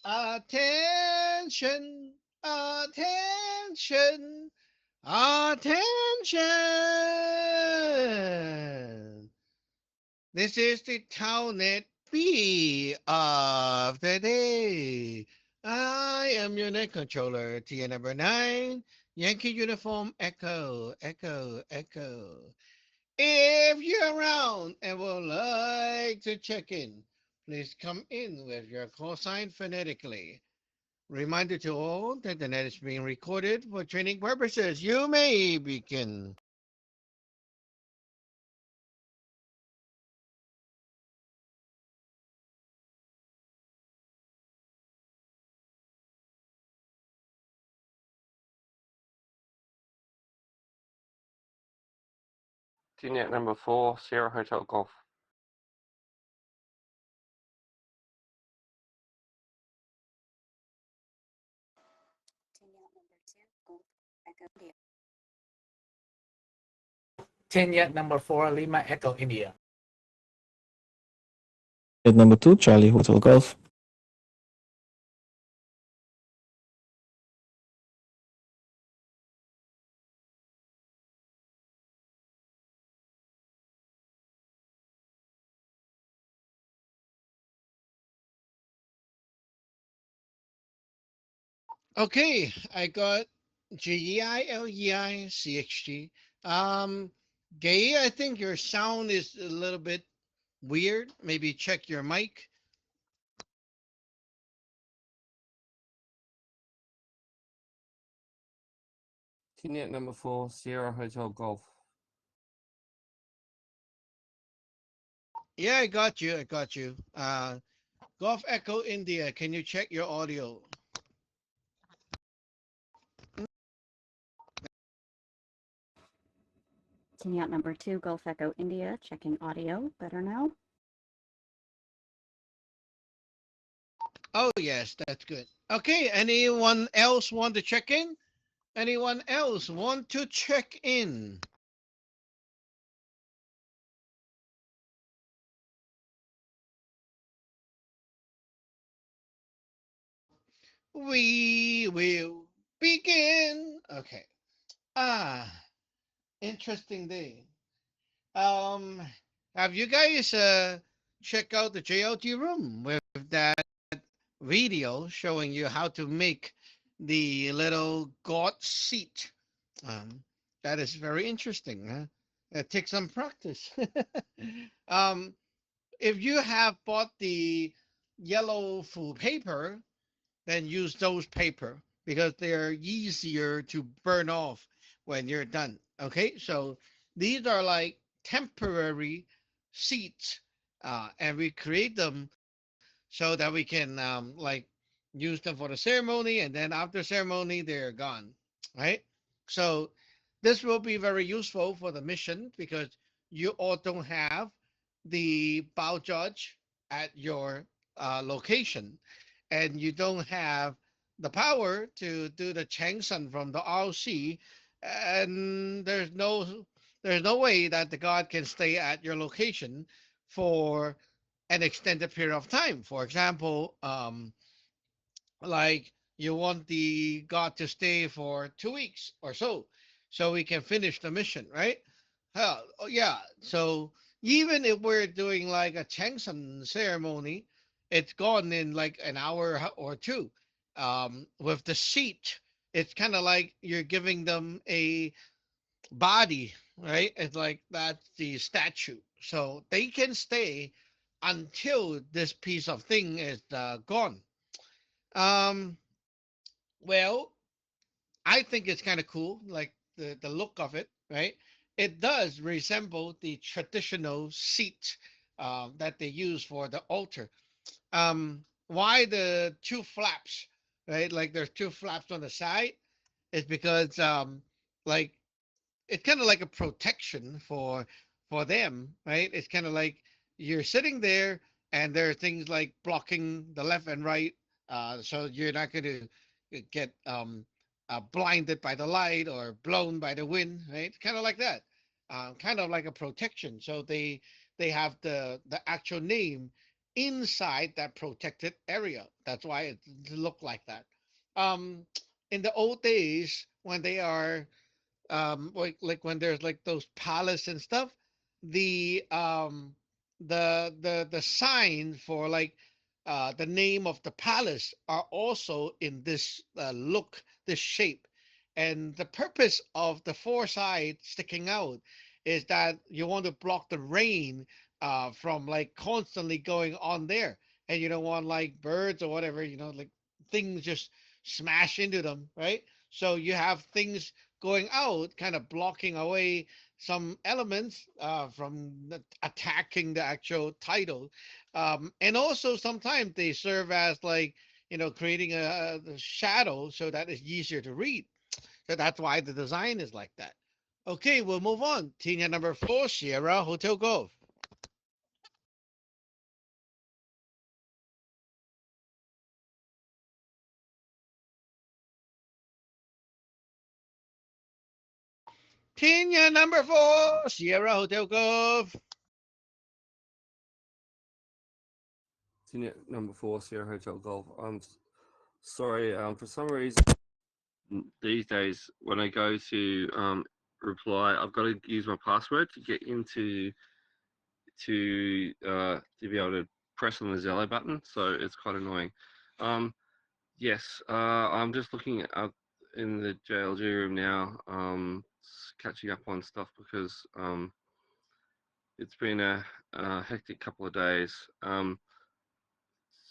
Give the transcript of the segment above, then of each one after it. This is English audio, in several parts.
Attention, attention, attention. This is the Townet B of the day. I am your net controller, TN number 9, Yankee Uniform Echo, Echo, Echo. If you're around and would like to check in, please come in with your call sign phonetically. Reminder to all that the net is being recorded for training purposes. You may begin. Unit number 4, Sierra Hotel Golf. Yacht number 4, Lima Echo India. At number 2, Charlie Hotel Golf. Okay, I got GEILEICHG. Um, Gay, I think your sound is a little bit weird. Maybe check your mic. Unit number 4, Sierra Hotel Golf. Yeah, I got you. I got you. Golf Echo India. Can you check your audio? Yacht number 2, Gulf Echo India, checking audio. Better now? Oh, yes, that's good. Okay, anyone else want to check in? Anyone else want to check in? We will begin. Okay. Ah, interesting day. Um, have you guys check out the JLT room with that video showing you how to make the little god seat? Um, that is very interesting. Huh? It takes some practice. um, if you have bought the yellow full paper, then use those paper because they're easier to burn off when you're done. Okay, so these are like temporary seats, and we create them so that we can like use them for the ceremony, and then after ceremony they're gone, right? So this will be very useful for the mission because you all don't have the bow judge at your location, and you don't have the power to do the Changsan from the RC, and there's no way that the god can stay at your location for an extended period of time. For example, like you want the god to stay for 2 weeks or so we can finish the mission, right? Oh, yeah. So even if we're doing like a Changsan ceremony, it's gone in like an hour or two. With the seat, it's kind of like you're giving them a body, right? It's like that's the statue. So they can stay until this piece of thing is gone. Um, well, I think it's kind of cool, like the look of it, right? It does resemble the traditional seat that they use for the altar. Why the two flaps, right? Like there's two flaps on the side, is because like it's kind of like a protection for them, right? It's kind of like you're sitting there and there are things like blocking the left and right, so you're not going to get blinded by the light or blown by the wind, right? Kind of like that, kind of like a protection. So they have the actual name inside that protected area. That's why it looked like that. Um, in the old days, when they are like when there's like those palace and stuff, the sign for like the name of the palace are also in this look, this shape. And the purpose of the four sides sticking out is that you want to block the rain from like constantly going on there, and you don't want like birds or whatever, like things just smash into them, right? So you have things going out, kind of blocking away some elements from attacking the actual title. And also sometimes they serve as like, creating a shadow so that it's easier to read. So that's why the design is like that. Okay, we'll move on. Tina number 4, Sierra Hotel Golf. Tina number 4, Sierra Hotel Golf. Tina number 4, Sierra Hotel Golf. I'm sorry. For some reason, these days when I go to reply, I've got to use my password to get into to be able to press on the Zello button. So it's quite annoying. Yes, I'm just looking up in the JLG room now, catching up on stuff because it's been a hectic couple of days.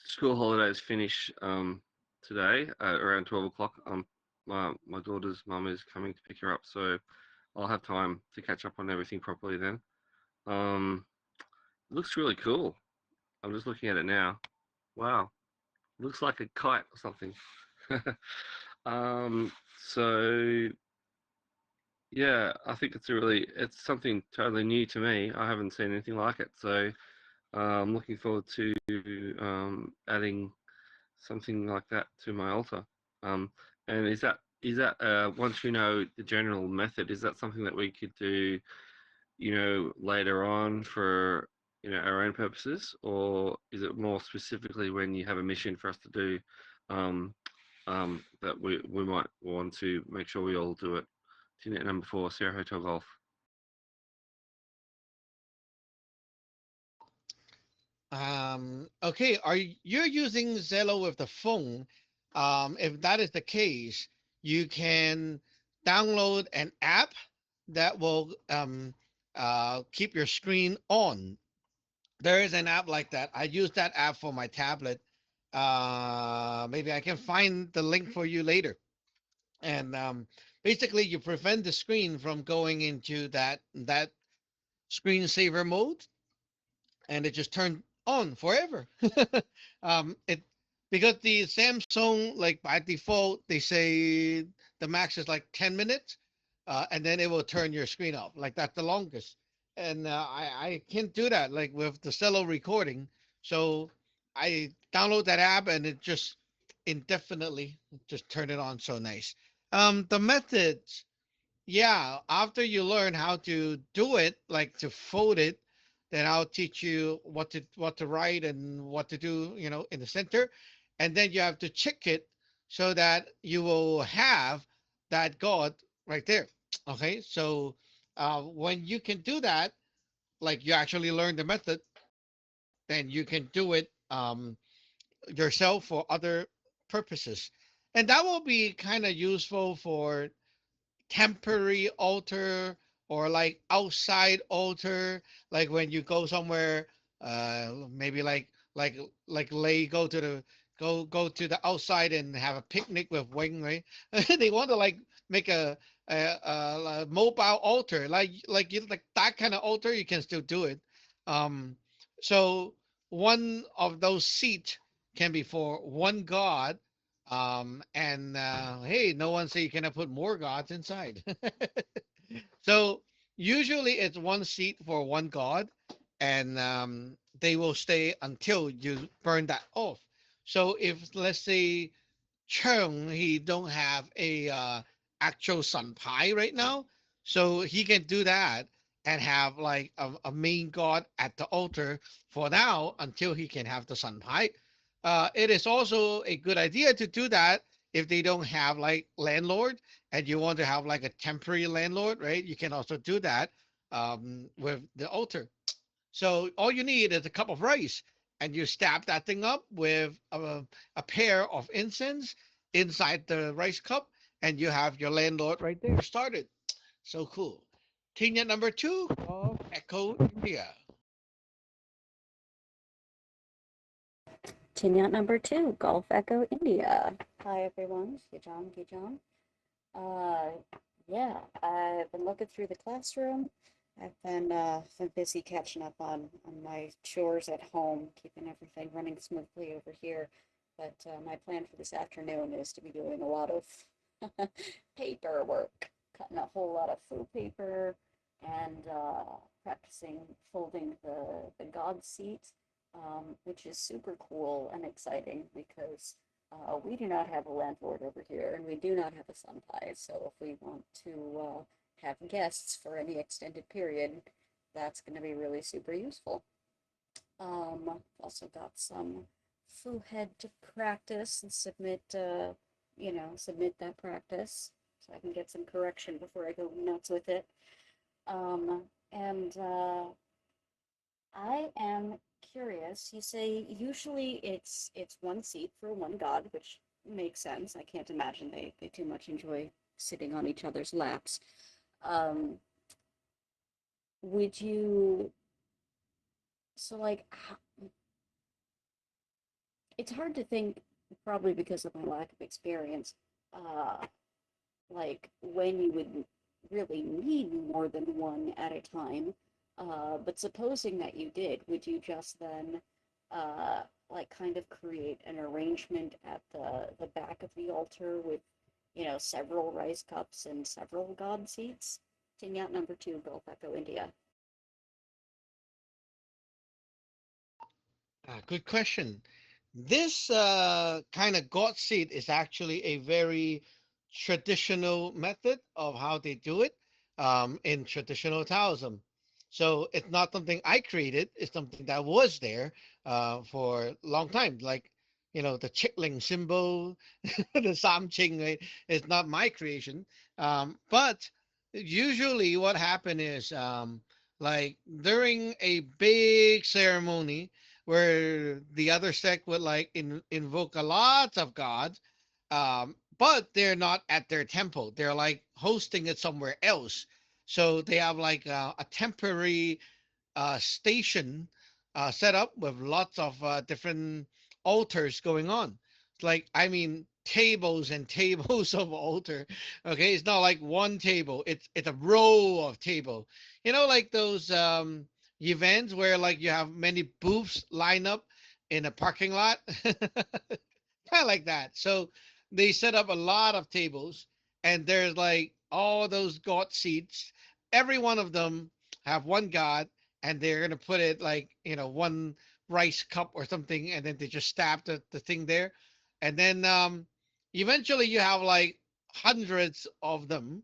School holidays finish today at around 12 o'clock. My daughter's mum is coming to pick her up, so I'll have time to catch up on everything properly then. It looks really cool. I'm just looking at it now. Wow, looks like a kite or something. So yeah, I think it's something totally new to me. I haven't seen anything like it, so I'm looking forward to adding something like that to my altar. And is that once you know the general method, is that something that we could do, later on for our own purposes, or is it more specifically when you have a mission for us to do, that we might want to make sure we all do it? Unit number 4, Sierra Hotel Golf. Okay, are you're using Zello with the phone? If that is the case, you can download an app that will keep your screen on. There is an app like that. I use that app for my tablet. Maybe I can find the link for you later. And basically, you prevent the screen from going into that screensaver mode, and it just turned on forever. It because the Samsung, like by default they say the max is like 10 minutes, and then it will turn your screen off. Like that's the longest, and I can't do that like with the cello recording. So I download that app and it just indefinitely just turn it on. So nice. The methods, yeah, after you learn how to do it, like to fold it, then I'll teach you what to write and what to do, in the center. And then you have to check it so that you will have that God right there. Okay, so when you can do that, like you actually learn the method, then you can do it yourself for other purposes. And that will be kind of useful for temporary altar or like outside altar, like when you go somewhere, maybe like lay go to the outside and have a picnic with Wing, right? They want to like make a mobile altar, like that kind of altar. You can still do it. So one of those seats can be for one god, and hey, no one say you cannot put more gods inside. So usually it's one seat for one god, and they will stay until you burn that off. So if let's say Chung, he don't have a actual sun pie right now, so he can do that, and have like a main god at the altar for now until he can have the sun pie. It is also a good idea to do that if they don't have like landlord and you want to have like a temporary landlord, right? You can also do that with the altar. So all you need is a cup of rice, and you stab that thing up with a pair of incense inside the rice cup, and you have your landlord right there started. So cool. Tina number two of Echo India. Team yacht number 2, Golf Echo India. Hi everyone, Gijam. Uh, yeah, I've been looking through the classroom. I've been busy catching up on my chores at home, keeping everything running smoothly over here. But my plan for this afternoon is to be doing a lot of paperwork, cutting a whole lot of food paper and practicing folding the God seat, which is super cool and exciting because we do not have a landlord over here, and we do not have a sun pie. So if we want to have guests for any extended period, that's going to be really super useful. Also got some foo head to practice and submit, submit that practice so I can get some correction before I go nuts with it. And I am curious. You say usually it's one seat for one god, which makes sense. I can't imagine they too much enjoy sitting on each other's laps. Um, would you so like it's hard to think, probably because of my lack of experience, uh, like when you would really need more than one at a time. But supposing that you did, would you just then like kind of create an arrangement at the back of the altar with, several rice cups and several god seats? Team number 2, Gulf Echo India. Good question. This kind of God seed is actually a very traditional method of how they do it in traditional Taoism. So it's not something I created. It's something that was there for a long time. Like, the Chickling symbol, the Samching, right? It's not my creation. But usually what happened is like during a big ceremony, where the other sect would like invoke a lot of gods, but they're not at their temple. They're like hosting it somewhere else. So they have like a temporary station set up with lots of different altars going on. It's like, I mean, tables and tables of altar. Okay, it's not like one table. It's a row of table. Like those events where like you have many booths line up in a parking lot, kind of like that. So they set up a lot of tables, and there's like all those god seats. Every one of them have one god, and they're gonna put it like one rice cup or something, and then they just stab the thing there, and then eventually you have like hundreds of them,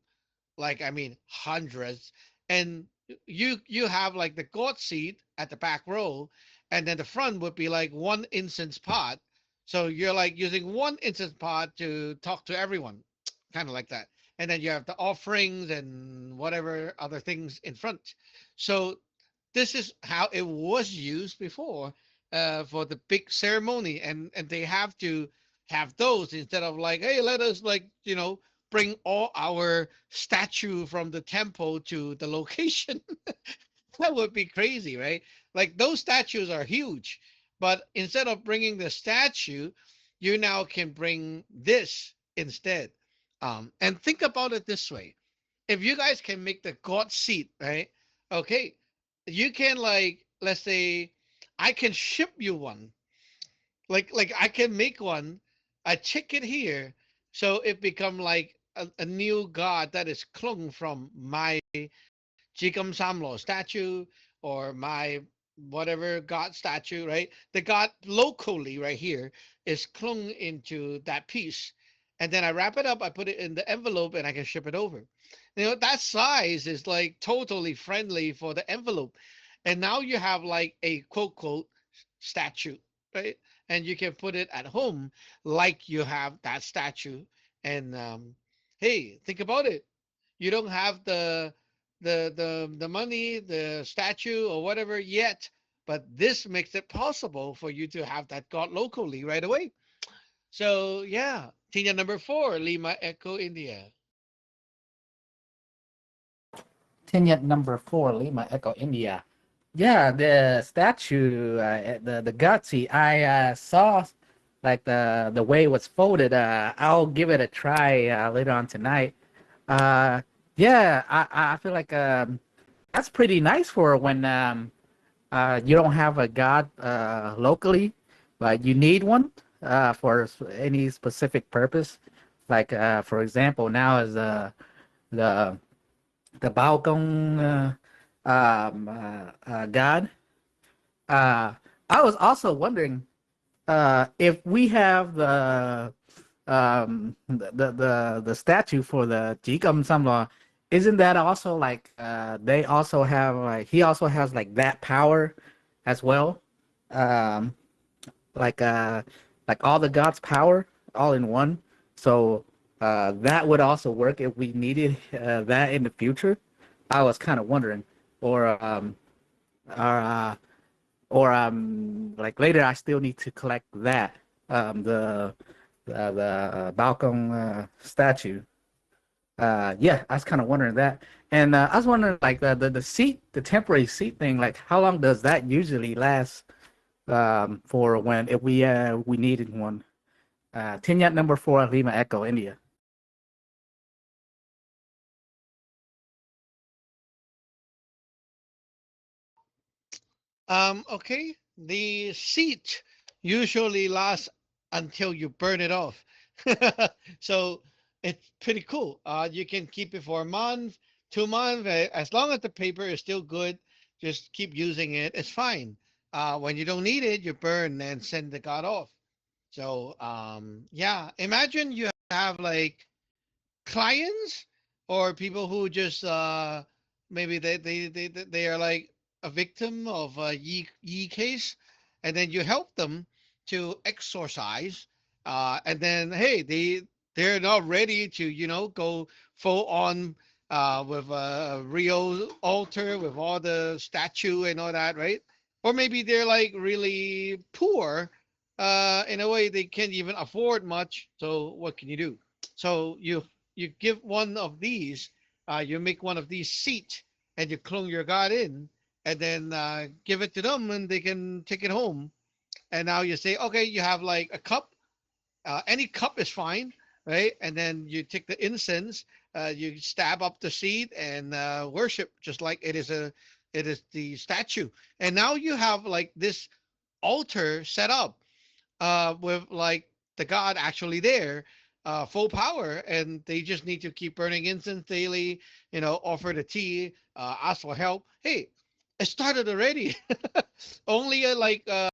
like I mean hundreds, and you have like the god seat at the back row, and then the front would be like one incense pot. So you're like using one incense pot to talk to everyone, kind of like that. And then you have the offerings and whatever other things in front. So this is how it was used before for the big ceremony, and they have to have those instead of like, hey, let us like bring all our statue from the temple to the location. That would be crazy, right? Like those statues are huge, but instead of bringing the statue, you now can bring this instead. And think about it this way: if you guys can make the god seat, right? Okay, you can like, let's say, I can ship you one. Like I can make one, I check it here, so it become like a new god that is clung from my Jigam Samlo statue or my whatever god statue, right? The god locally right here is clung into that piece. And then I wrap it up, I put it in the envelope, and I can ship it over. That size is like totally friendly for the envelope. And now you have like a quote quote statue, right? And you can put it at home like you have that statue. And hey, think about it. You don't have the money, the statue or whatever yet, but this makes it possible for you to have that god locally right away. So yeah, Tina number 4, Lima Echo India. Tenyet number 4, Lima Echo India. Yeah, the statue, the Gutsy, I saw like the way it was folded. I'll give it a try later on tonight. Uh, yeah, I feel like that's pretty nice for when you don't have a god locally, but you need one for any specific purpose. Like for example, now is the the Baogong god. I was also wondering if we have the statue for the Jigam Samlo, isn't that also like they also have like he also has like that power as well? Um, like uh like all the gods' power all in one. So that would also work if we needed that in the future. I was kind of wondering, or or uh, or like later I still need to collect that the Balcom statue. Yeah, I was kind of wondering that, and I was wondering like the seat, the temporary seat thing, like how long does that usually last for when if we needed one? Tinyat number 4, Lima Echo, India. Okay. The seat usually lasts until you burn it off. So it's pretty cool. You can keep it for a month, 2 months, as long as the paper is still good. Just keep using it. It's fine. When you don't need it, you burn and send the god off. So yeah, imagine you have like clients or people who just maybe they are like a victim of a ye case, and then you help them to exorcise, and then hey, they're not ready to go full on with a real altar with all the statue and all that, right? Or maybe they're like really poor, in a way they can't even afford much, so what can you do? So you give one of these, you make one of these seat, and you clone your god in, and then give it to them, and they can take it home. And now you say, okay, you have like a cup. Any cup is fine, right? And then you take the incense, you stab up the seed, and worship just like it is the statue. And now you have like this altar set up with like the god actually there, full power, and they just need to keep burning incense daily, offer the tea, ask for help. Hey, it started already. Only a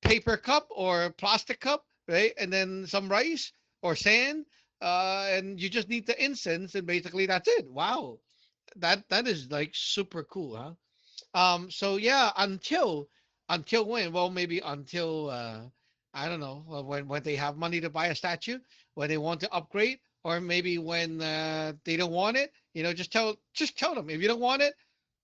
paper cup or plastic cup, right? And then some rice or sand, and you just need the incense, and basically that's it. Wow, that is like super cool, huh? So yeah, until when? Well, maybe until I don't know, when they have money to buy a statue, when they want to upgrade, or maybe when they don't want it. Just tell them if you don't want it.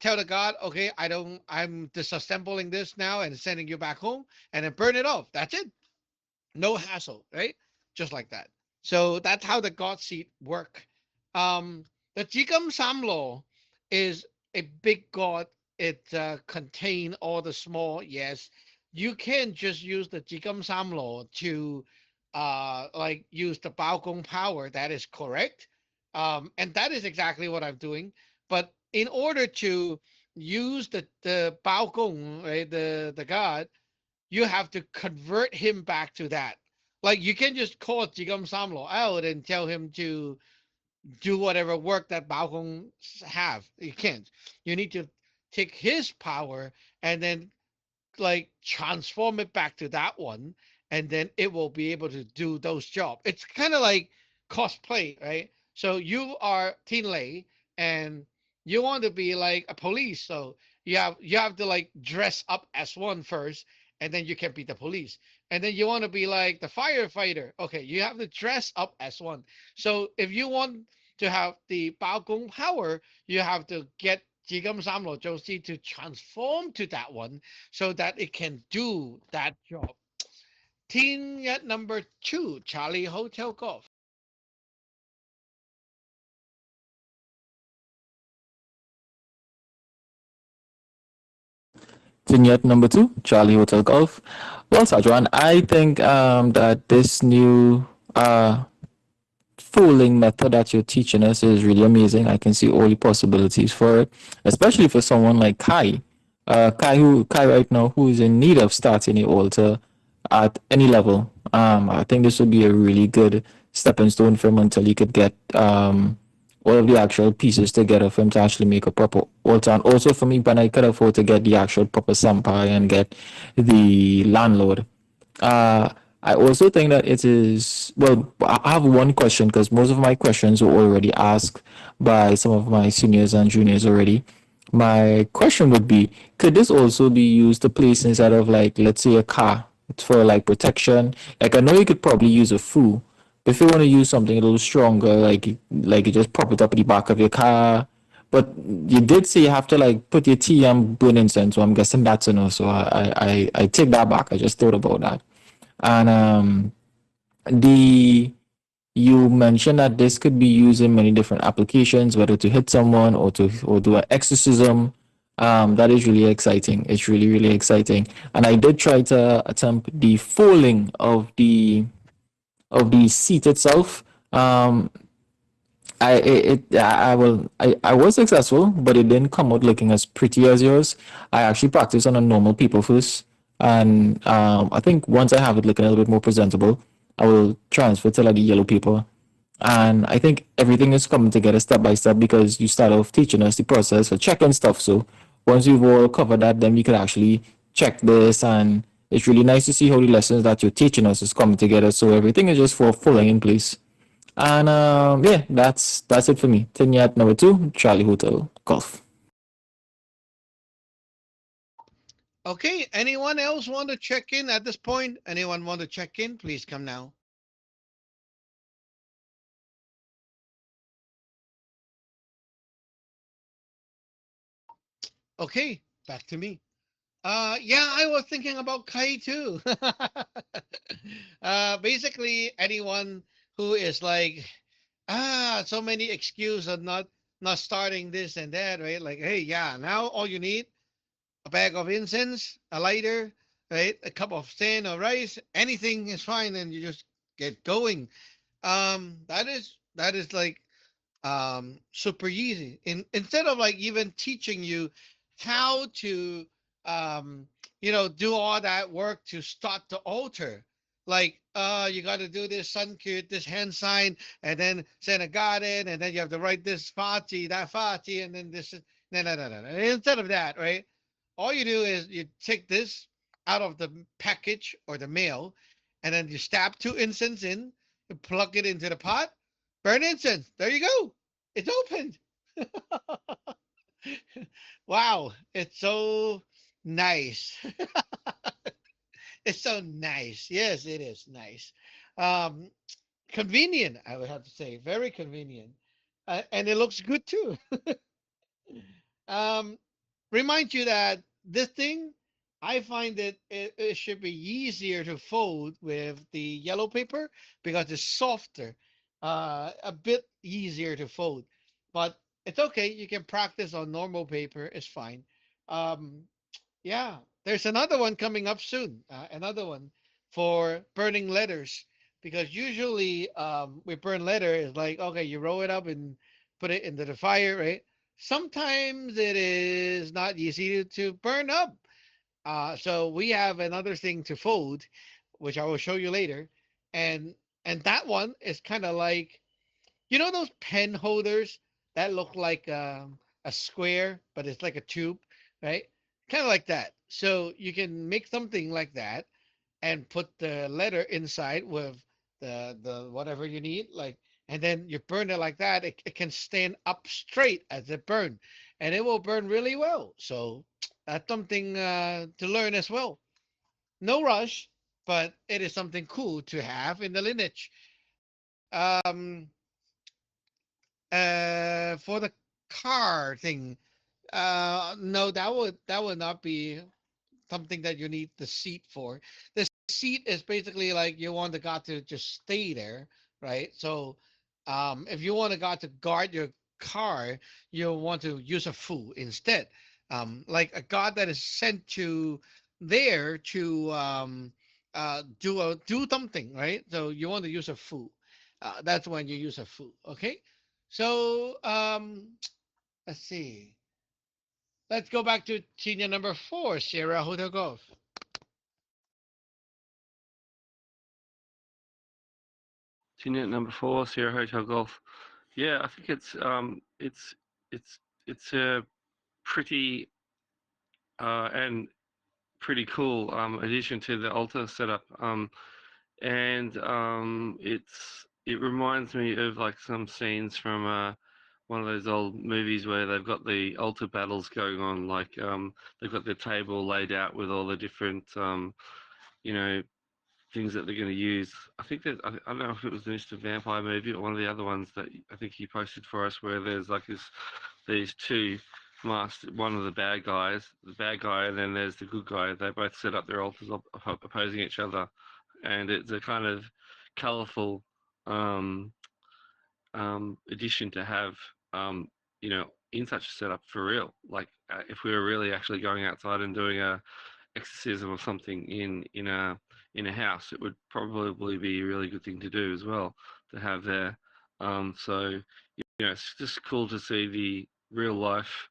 Tell the god, okay, I don't. I'm disassembling this now and sending you back home, and then burn it off. That's it. No hassle, right? Just like that. So that's how the god seat work. The Jigam Samlo is a big god. It contain all the small. Yes, you can just use the Jigam Samlo to like use the Baogong power. That is correct. And that is exactly what I'm doing. But in order to use the Baogong, right, the god, you have to convert him back to that. Like you can just call Jigam Samlo out and tell him to do whatever work that Bao Gong have. You can't. You need to take his power and then like transform it back to that one, and then it will be able to do those jobs. It's kind of like cosplay, right? So you are Teen Lei, and you want to be like a police. So you have to like dress up as one first, and then you can be the police. And then you want to be like the firefighter. Okay, you have to dress up as one. So if you want to have the Bao Gong power, you have to get Jigam Samlo Josie to transform to that one so that it can do that job. Team at number two, Charlie Hotel Golf. Vignette number two, Charlie Hotel Golf. Well, Sajuan, I think that this new fooling method that you're teaching us is really amazing. I can see all the possibilities for it, especially for someone like Kai. Kai right now, who is in need of starting the altar at any level. I think this would be a really good stepping stone for him until he could get all of the actual pieces together for him to actually make a proper altar. And also for me, when I could afford to get the actual proper sampai and get the landlord. Uh, I also think that it is, well, I have one question because most of my questions were already asked by some of my seniors and juniors already. My question would be, could this also be used to place inside of like, let's say a car for like protection? Like I know you could probably use a foo, but if you want to use something a little stronger, like you just prop it up at the back of your car. But you did say you have to like put your tea and burn incense, so I'm guessing that's enough. So I take that back. I just thought about that. And the you mentioned that this could be used in many different applications, whether to hit someone or do an exorcism. That is really exciting. It's really really exciting. And I did try to attempt the folding of the seat itself. Um, I was successful, but it didn't come out looking as pretty as yours. I actually practiced on a normal paper first, and I think once I have it looking a little bit more presentable, I will transfer to like the yellow paper. And I think everything is coming together step by step because you start off teaching us the process for checking stuff. So once we've all covered that, then we could actually check this, and it's really nice to see how the lessons that you're teaching us is coming together. So everything is just for falling in place. And yeah, that's it for me. Tinyat number two, Charlie Hotel Golf. Okay, anyone else want to check in at this point? Anyone want to check in? Please come now. Okay, back to me. Yeah, I was thinking about Kai too. Basically, anyone who is like, so many excuses of not starting this and that, right? Like, hey, yeah, now all you need a bag of incense, a lighter, right? A cup of sand or rice, anything is fine, and you just get going. That is like super easy. Instead of like even teaching you how to um do all that work to start the altar, like you got to do this sun cute, this hand sign, and then send a garden, and then you have to write this fati, that fati, and then this. No, no, no, no, no. Instead of that, right, all you do is you take this out of the package or the mail, and then you stab two incense in, you plug it into the pot, burn incense. There you go. It's opened. Wow, it's so nice. It's so nice. Yes, it is nice. Um, Convenient, I would have to say, very convenient, and it looks good too. um, Remind you that this thing, I find that it should be easier to fold with the yellow paper because it's softer, a bit easier to fold. But it's okay. You can practice on normal paper. It's fine. Um, yeah, there's another one coming up soon. Another one for burning letters, because usually we burn letter is like, okay, you roll it up and put it into the fire, right? Sometimes it is not easy to burn up. So we have another thing to fold, which I will show you later, and that one is kind of like, those pen holders that look like a square, but it's like a tube, right? Kind of like that. So you can make something like that and put the letter inside with the whatever you need. Like and then you burn it like that, it can stand up straight as it burn, and it will burn really well. So that's something to learn as well. No rush, but it is something cool to have in the lineage. Um, for the car thing, no, that would not be something that you need the seat for. The seat is basically like you want the god to just stay there, right? So, if you want a god to guard your car, you want to use a fool instead. Like a god that is sent to there to do something, right? So you want to use a fool. That's when you use a fool. Okay. So let's see. Let's go back to senior number 4, Sierra Hotel Golf. Unit number 4, Sierra Hotel Golf. Yeah, I think it's a pretty and pretty cool addition to the altar setup. And it reminds me of like some scenes from one of those old movies where they've got the altar battles going on. Like they've got their table laid out with all the different you know things that they're going to use. I think that I don't know if it was the Mr. Vampire movie or one of the other ones that I think he posted for us, where there's like these two master, one of the bad guys, the bad guy, and then there's the good guy. They both set up their altars opposing each other, and it's a kind of colourful um, addition to have, you know, in such a setup for real. Like if we were really actually going outside and doing a exorcism or something in a house, it would probably be a really good thing to do as well to have there. So you know, it's just cool to see the real life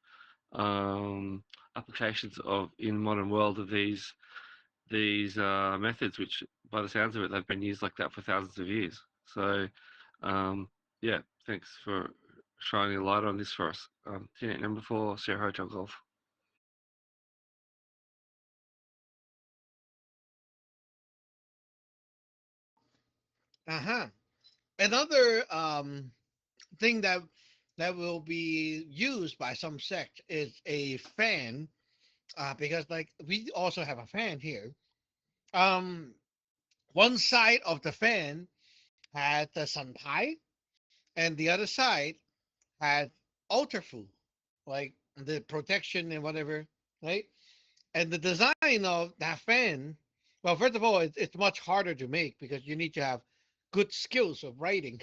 applications of in modern world of these methods, which by the sounds of it, they've been used like that for thousands of years. So yeah, thanks for shining a light on this for us. Unit number 4, Sierra Hotel Golf. Uh-huh. Another thing that will be used by some sect is a fan, because like we also have a fan here. Um, one side of the fan had the sun pai, and the other side had altar fu, like the protection and whatever, right? And the design of that fan, well, first of all, it's much harder to make because you need to have good skills of writing.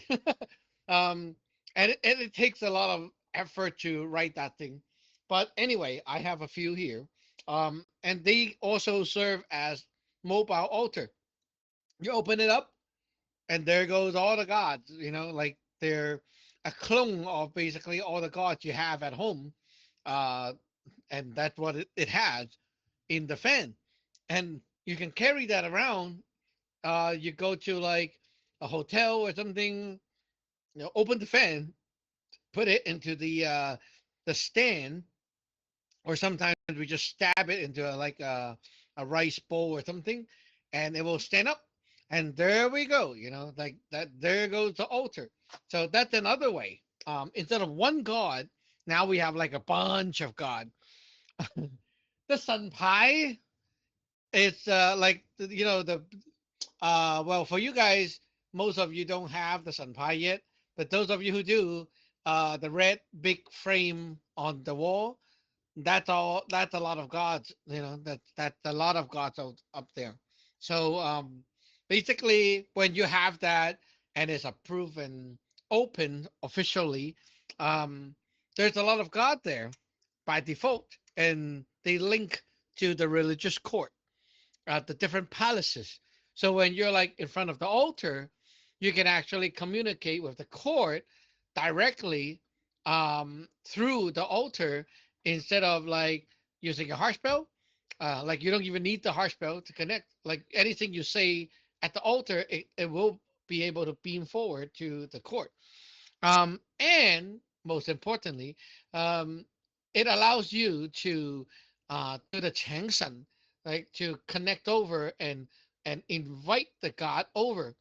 um, and it takes a lot of effort to write that thing. But anyway, I have a few here. And they also serve as mobile altar. You open it up, and there goes all the gods, like they're a clone of basically all the gods you have at home. Uh, and that's what it has in the fan. And you can carry that around. You go to like a hotel or something, open the fan, put it into the stand, or sometimes we just stab it into a rice bowl or something, and it will stand up. And there we go, like that. There goes the altar. So that's another way. Instead of one god, now we have like a bunch of god. The sun pai, it's like the well, for you guys, most of you don't have the sun pai yet, but those of you who do, the red big frame on the wall, that's all. That's a lot of gods. That's a lot of gods up there. So basically, when you have that and it's approved and open officially, um, there's a lot of god there by default, and they link to the religious court at the different palaces. So when you're like in front of the altar, you can actually communicate with the court directly, through the altar, instead of like using a harsh bell. Like you don't even need the harsh bell to connect. Like anything you say at the altar, it will be able to beam forward to the court. And most importantly, um, it allows you to do the Changshan, like to connect over and invite the god over.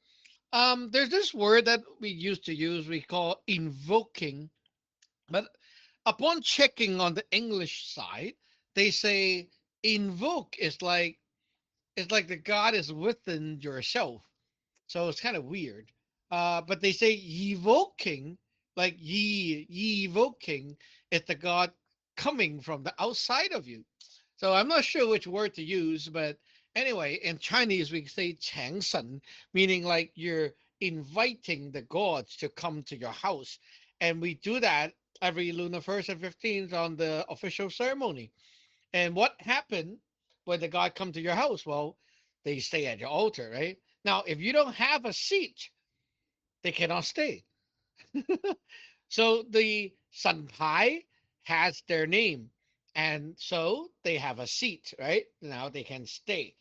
There's this word that we used to use, we call invoking, but upon checking on the English side, they say invoke is like it's like the God is within yourself. So it's kind of weird. But they say evoking, like ye evoking, is the God coming from the outside of you. So I'm not sure which word to use, but anyway, in Chinese we say Chang Shen, meaning like you're inviting the gods to come to your house. And we do that every lunar first and 15th on the official ceremony. And what happened when the god come to your house? Well, they stay at your altar, right? Now, if you don't have a seat, they cannot stay. So the Sanpai has their name, and so they have a seat, right? Now they can stay.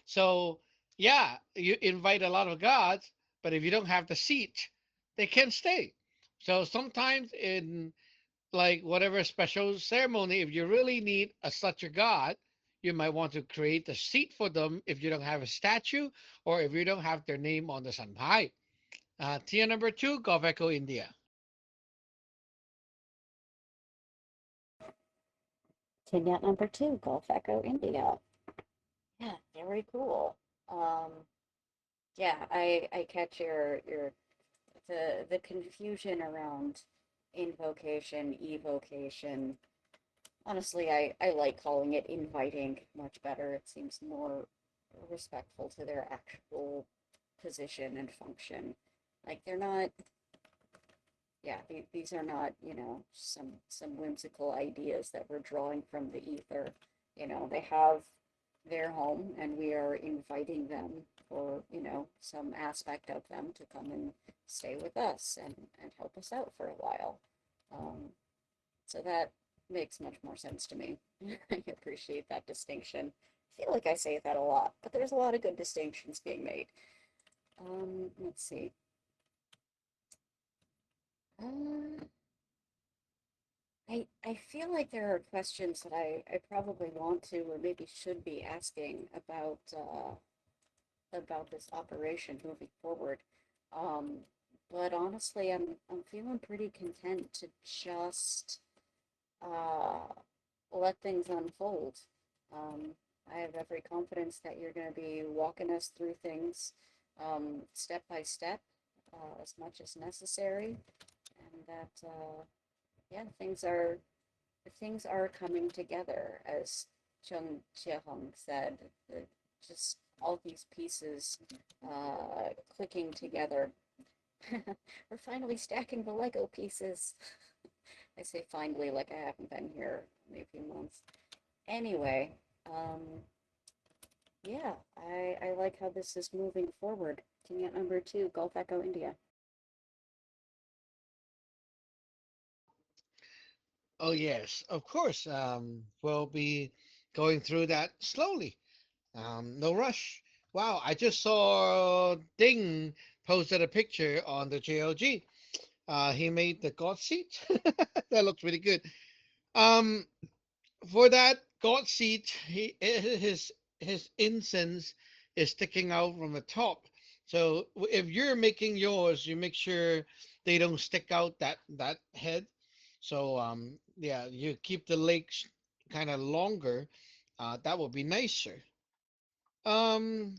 So yeah, you invite a lot of gods, but if you don't have the seat, they can't stay. So sometimes in like whatever special ceremony, if you really need such a god, you might want to create a seat for them if you don't have a statue or if you don't have their name on the sanpai. Tier number two, Gulf Echo, India. Vignette number 2, Gulf Echo, India. Yeah, very cool. Yeah, I catch your the confusion around invocation, evocation. Honestly, I like calling it inviting much better. It seems more respectful to their actual position and function. Like they're not, yeah, these are not, some whimsical ideas that we're drawing from the ether. They have their home and we are inviting them or, some aspect of them to come and stay with us and help us out for a while. So that makes much more sense to me. I appreciate that distinction. I feel like I say that a lot, but there's a lot of good distinctions being made. Let's see. Uh, I feel like there are questions that I probably want to or maybe should be asking about this operation moving forward. Um, but honestly, I'm feeling pretty content to just uh, let things unfold. Um, I have every confidence that you're going to be walking us through things step by step, as much as necessary, and that yeah, things are coming together, as Chung Chiehong said. Just all these pieces clicking together. We're finally stacking the Lego pieces. I say finally like I haven't been here in a few months. Anyway, yeah, I like how this is moving forward. King at number 2, Gulf Echo, India. Oh yes, of course. We'll be going through that slowly. No rush. Wow, I just saw Ding posted a picture on the JLG. He made the God seat. That looks really good. Um, for that God seat, his incense is sticking out from the top. So if you're making yours, you make sure they don't stick out that head. So yeah, you keep the legs kind of longer. That would be nicer. Um,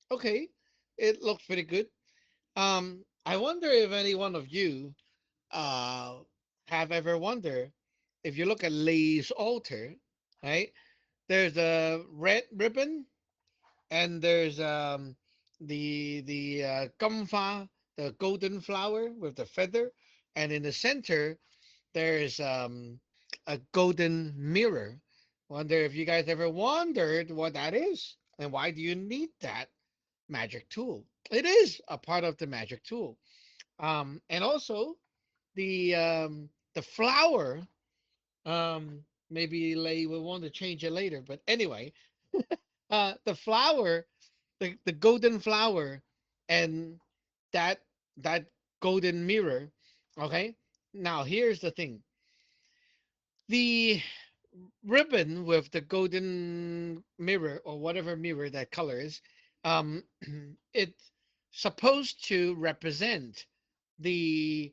okay, it looks pretty good. I wonder if any one of you uh have ever wondered if you look at Lay's altar, right? There's a red ribbon and there's the gumfa, the golden flower with the feather, and in the center there's a golden mirror. Wonder if you guys ever wondered what that is and why do you need that magic tool? It is a part of the magic tool. And also the flower, maybe Lay will want to change it later, but anyway, the flower, the golden flower, and that that golden mirror. Okay, now here's the thing: the ribbon with the golden mirror or whatever mirror that color is, it supposed to represent the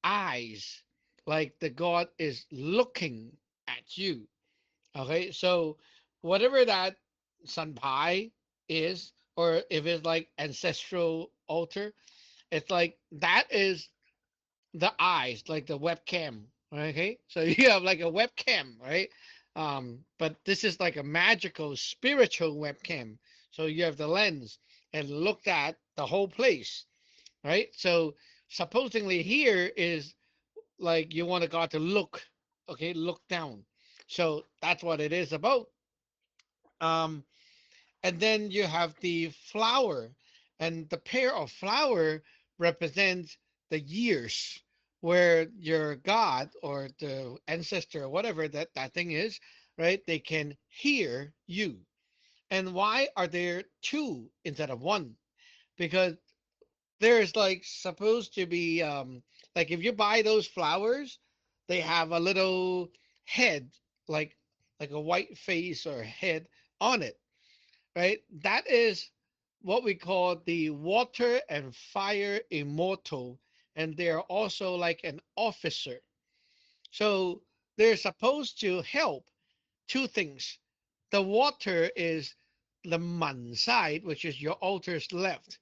eyes, like the God is looking at you. Okay, so whatever that Sanpai is, or if it's like ancestral altar, it's like that is the eyes, like the webcam. Okay, so you have like a webcam, right? But this is like a magical, spiritual webcam. So you have the lens and looked at the whole place, right? So supposedly here is like you want God to look, okay, look down. So that's what it is about. Um, and then you have the flower, and the pair of flower represents the years where your God or the ancestor or whatever that thing is, right? They can hear you. And why are there two instead of one? Because there's like supposed to be like if you buy those flowers, they have a little head, like a white face or head on it, right? That is what we call the water and fire immortal, and they're also like an officer. So they're supposed to help two things. The water is the man side, which is your altar's left,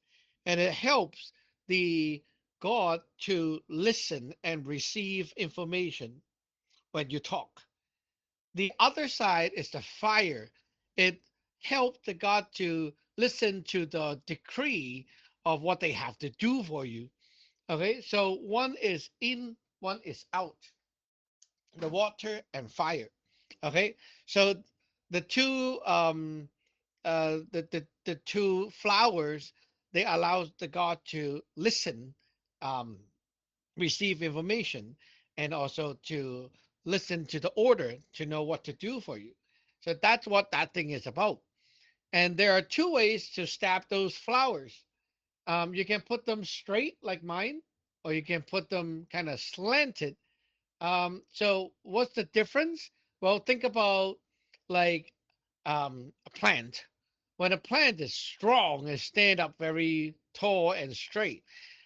and it helps the God to listen and receive information when you talk. The other side is the fire. It helps the God to listen to the decree of what they have to do for you. Okay, so one is in, one is out, the water and fire. Okay, so the two the two flowers, they allow the God to listen, um, receive information, and also to listen to the order to know what to do for you. So that's what that thing is about. And there are two ways to stab those flowers. You can put them straight like mine, or you can put them kind of slanted. So what's the difference? Well, think about like a plant. When a plant is strong and stand up very tall and straight,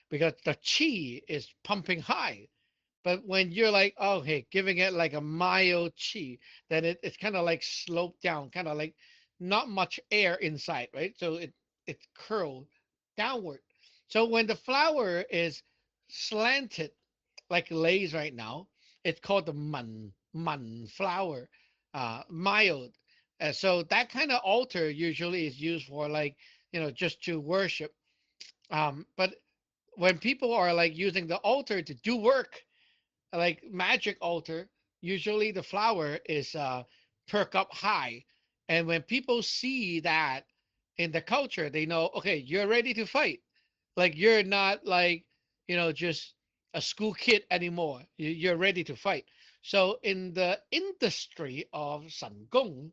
because the chi is pumping high. But when you're like, oh, hey, giving it like a mild chi, then it's kind of like sloped down, kind of like not much air inside, right? So it's curled downward. So when the flower is slanted, like lays right now, it's called the man flower, mild. So that kind of altar usually is used for like, just to worship. But when people are like using the altar to do work, like magic altar, usually the flower is perk up high. And when people see that in the culture, they know, okay, you're ready to fight. Like you're not like, just a school kid anymore. You're ready to fight. So in the industry of San Gong,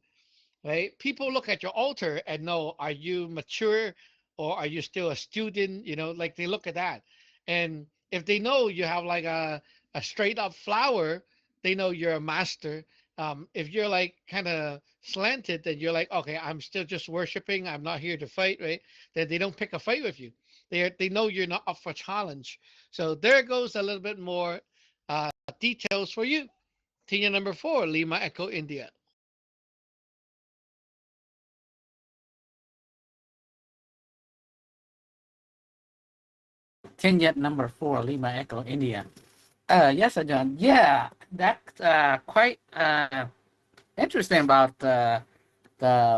right, people look at your altar and know, are you mature or are you still a student? Like they look at that. And if they know you have like a straight up flower, they know you're a master. If you're like kind of slanted, then you're like, okay, I'm still just worshiping. I'm not here to fight, right? Then they don't pick a fight with you. They know you're not up for challenge. So there goes a little bit more details for you. Tina number 4, Lima Echo India. Kenyat number 4, Lima Echo, India. Yes, John. Yeah, that's quite interesting about the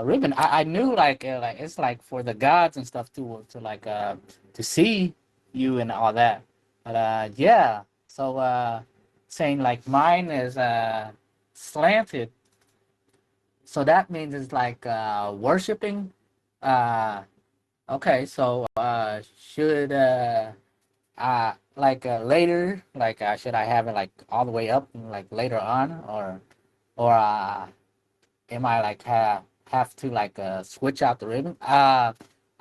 ribbon. I knew like it's like for the gods and stuff to like to see you and all that. But yeah, so saying like mine is slanted, so that means it's like worshiping. Uh, okay, so should like later, like should I have it like all the way up like later on, or am I like have to like switch out the ribbon? I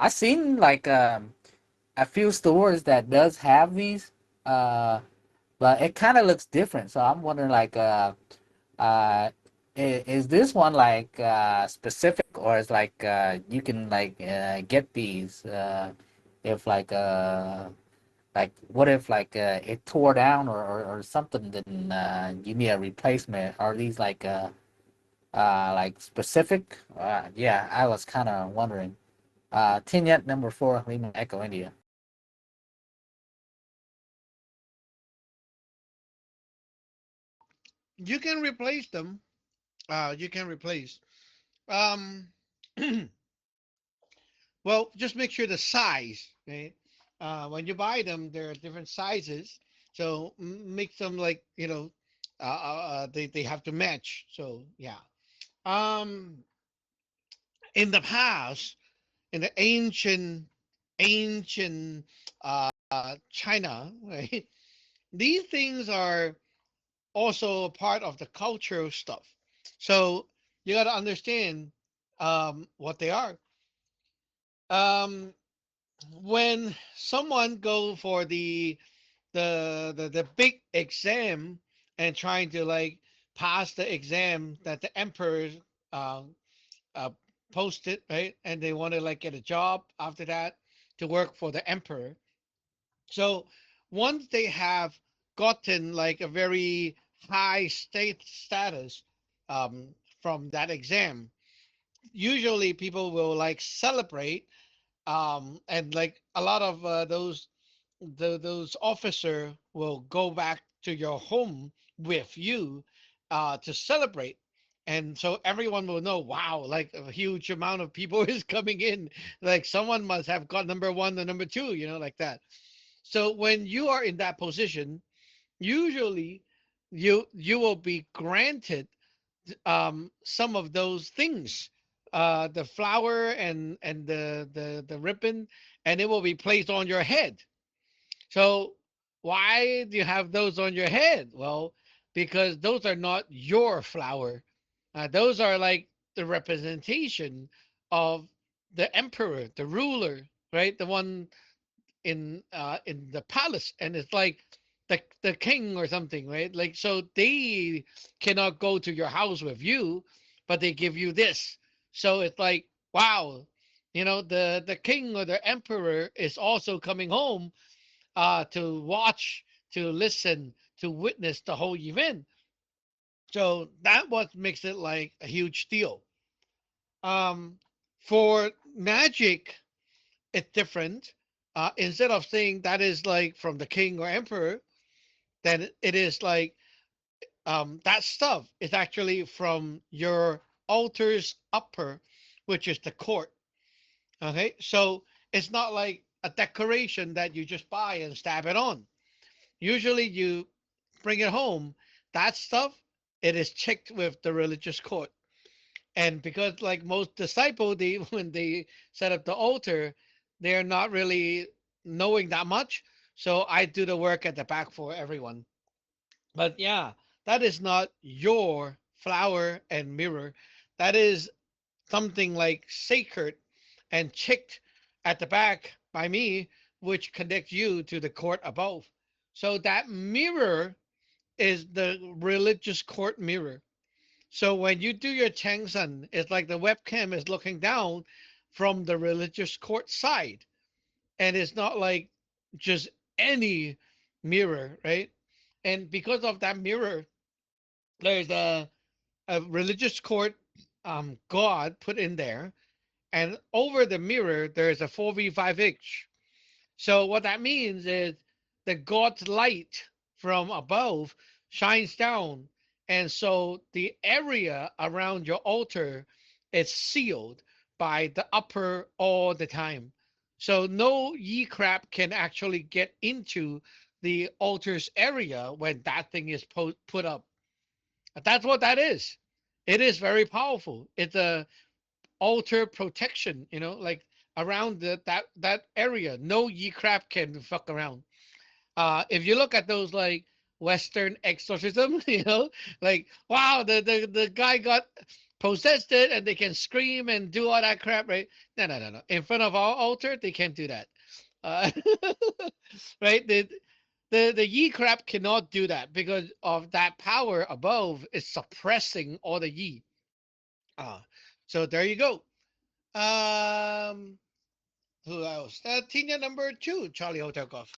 seen like a few stores that does have these, uh, but it kind of looks different. So I'm wondering like uh, is this one like specific, or is like you can like get these if like what if it tore down or something, then you need a replacement. Are these like specific? Yeah, I was kind of wondering. Tinyet number 4, Lima Echo India. You can replace them. You can replace. Um, well, just make sure the size. Okay. When you buy them, there are different sizes. So make them like they have to match. So yeah. Um, in the past, in the ancient China, right? These things are also part of the cultural stuff. So you got to understand what they are. Um, when someone go for the big exam and trying to like pass the exam that the emperor uh, uh, posted, right? And they want to like get a job after that to work for the emperor. So once they have gotten like a very high state status um, from that exam, usually people will like celebrate, and like a lot of those officer will go back to your home with you to celebrate. And so everyone will know, wow, like a huge amount of people is coming in. Like someone must have got number one or number two, like that. So when you are in that position, usually you will be granted some of those things, the flower and the ribbon, and it will be placed on your head. So why do you have those on your head? Well, because those are not your flower. Those are like the representation of the emperor, the ruler, right? The one in the palace, and it's like the king or something, right? Like so they cannot go to your house with you, but they give you this. So it's like, wow, the king or the emperor is also coming home to watch, to listen, to witness the whole event. So that what makes it like a huge deal. For magic, it's different. Instead of saying that is like from the king or emperor, then it is like that stuff is actually from your altar's upper, which is the court. Okay, so it's not like a decoration that you just buy and stab it on. Usually you bring it home. That stuff, it is checked with the religious court. And because like most disciple, they when they set up the altar, they're not really knowing that much. So I do the work at the back for everyone. But yeah, that is not your flower and mirror. That is something like sacred and checked at the back by me, which connects you to the court above. So that mirror is the religious court mirror. So when you do your Changsan, it's like the webcam is looking down from the religious court side. And it's not like just any mirror, right? And because of that mirror, there's a religious court god put in there. And over the mirror, there's a 4v5 inch. So what that means is the God's light from above shines down. And so the area around your altar is sealed by the upper all the time. So no ye crap can actually get into the altar's area when that thing is put up. That's what that is. It is very powerful. It's a altar protection, like around that area. No ye crap can fuck around. If you look at those like Western exorcism, like wow, the guy got possessed it and they can scream and do all that crap, right? No, no, no, no. In front of our altar, they can't do that. Uh, right? The ye crap cannot do that because of that power above is suppressing all the ye. Uh, so there you go. Um, Who else? Tina number 2, Charlie Hotel Golf.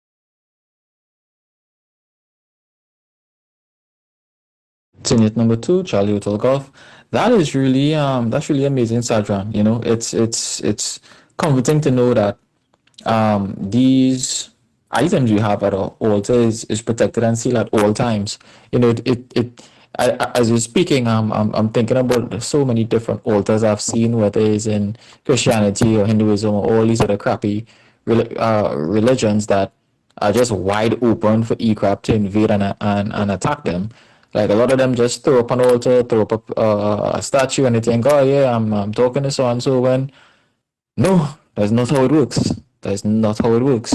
Tenet number two, Charlie Hotel Golf. That's really amazing, Sadran. You know, it's comforting to know that these items you have at all altar is protected and sealed at all times. You know, as you're speaking, I'm thinking about so many different altars I've seen, whether it's in Christianity or Hinduism or all these other crappy religions that are just wide open for E-crap to invade and attack them. Like a lot of them just throw up an altar, throw up a statue, and they think, oh yeah, I'm talking to so and so, when no, that's not how it works. That's not how it works.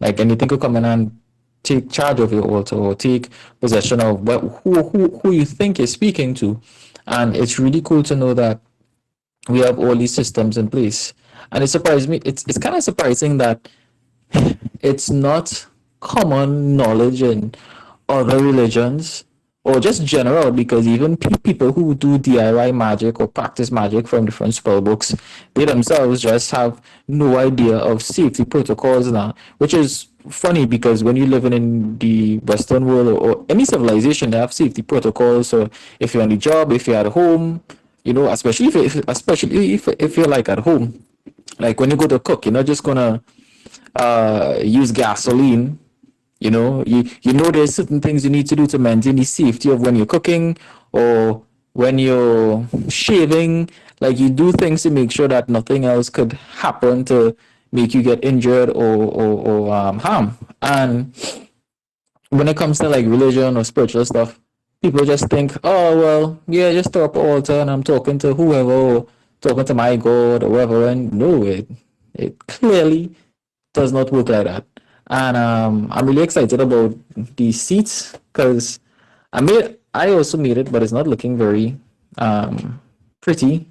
Like anything could come in and take charge of your altar or take possession of who you think you're speaking to. And it's really cool to know that we have all these systems in place. And it surprised me. It's kind of surprising that it's not common knowledge in other religions or just general, because even people who do DIY magic or practice magic from different spell books, they themselves just have no idea of safety protocols now, which is funny because when you live in the Western world, or any civilization, they have safety protocols. So if you're on the job, if you're at home, you know, especially if you're like at home, like when you go to cook, you're not just gonna use gasoline. You know there's certain things you need to do to maintain the safety of when you're cooking or when you're shaving. Like you do things to make sure that nothing else could happen to make you get injured or harm. And when it comes to like religion or spiritual stuff, people just think, oh well, yeah, just throw up an altar and I'm talking to whoever, or talking to my God or whatever. And no, it clearly does not work like that. And I'm really excited about these seats because I also made it, but it's not looking very pretty.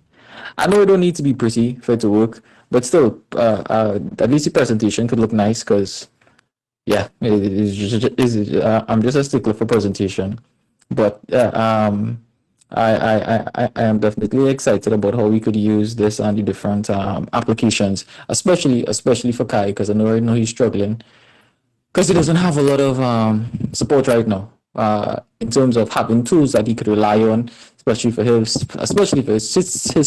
I know it don't need to be pretty for it to work, but still, at least the presentation could look nice because yeah, I'm just a stickler for presentation. But I am definitely excited about how we could use this on the different applications, especially for Kai, because I know he's struggling because he doesn't have a lot of support right now in terms of having tools that he could rely on, especially for his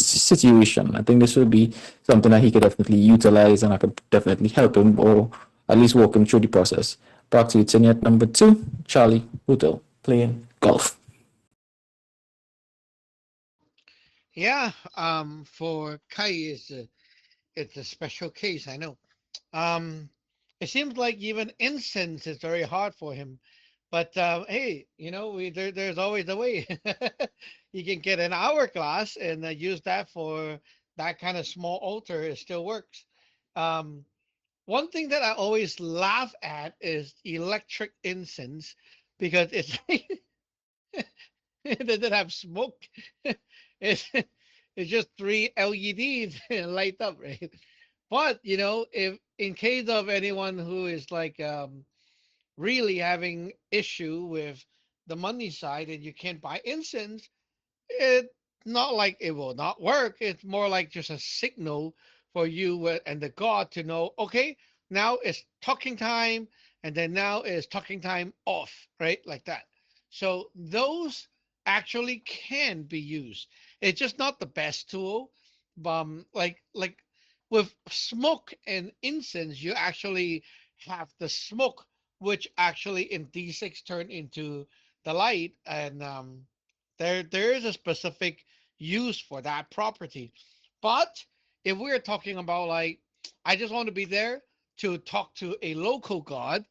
situation. I think this would be something that he could definitely utilize, and I could definitely help him or at least walk him through the process. Back to you, Tiniat number two, Charlie Hotel, playing golf. Yeah, for Kai it's a special case, I know. Um, it seems like even incense is very hard for him. But hey, there's always a way. You can get an hourglass and use that for that kind of small altar. It still works. Um, One thing that I always laugh at is electric incense because it doesn't have smoke. It's it's just three LEDs light up, right? But if in case of anyone who is like really having issue with the money side and you can't buy incense, it's not like it will not work. It's more like just a signal for you and the god to know, okay, now it's talking time, and then now is talking time off, right? Like that. So those actually can be used. It's just not the best tool. Like with smoke and incense, you actually have the smoke, which actually in D6 turn into the light, and there is a specific use for that property. But if we're talking about like, I just want to be there to talk to a local god,